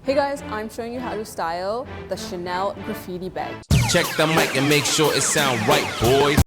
Hey guys, I'm showing you how to style the Chanel graffiti bag. Check the mic and make sure it sound right, boys.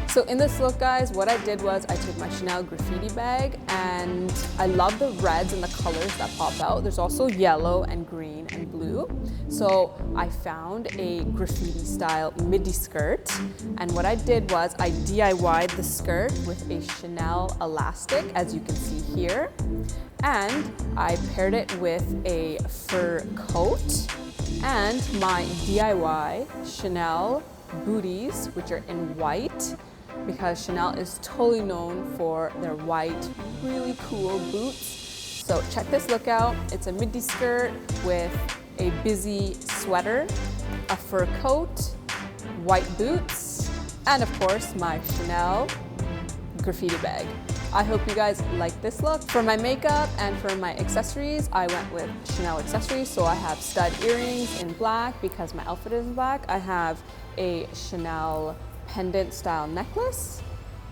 So in this look, guys, what I did was I took my Chanel graffiti bag, and I love the reds and the colors that pop out. There's also yellow and green and blue. So I found a graffiti style midi skirt, and what I did was I DIY'd the skirt with a Chanel elastic, as you can see here, and I paired it with a fur coat and my DIY Chanel booties, which are in white, because Chanel is totally known for their white, really cool boots. So check this look out. It's a midi skirt with a busy sweater, a fur coat, white boots, and of course my Chanel graffiti bag. I hope you guys like this look. For my makeup and for my accessories, I went with Chanel accessories. So I have stud earrings in black because my outfit is black. I have a Chanel pendant style necklace.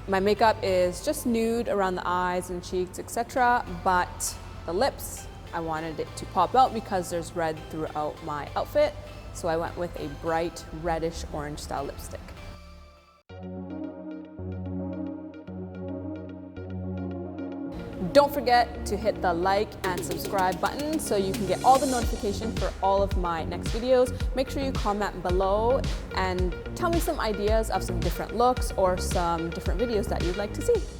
My makeup is just nude around the eyes and cheeks, etc. But the lips, I wanted it to pop out because there's red throughout my outfit. So I went with a bright reddish orange style lipstick. Don't forget to hit the like and subscribe button so you can get all the notifications for all of my next videos. Make sure you comment below and tell me some ideas of some different looks or some different videos that you'd like to see.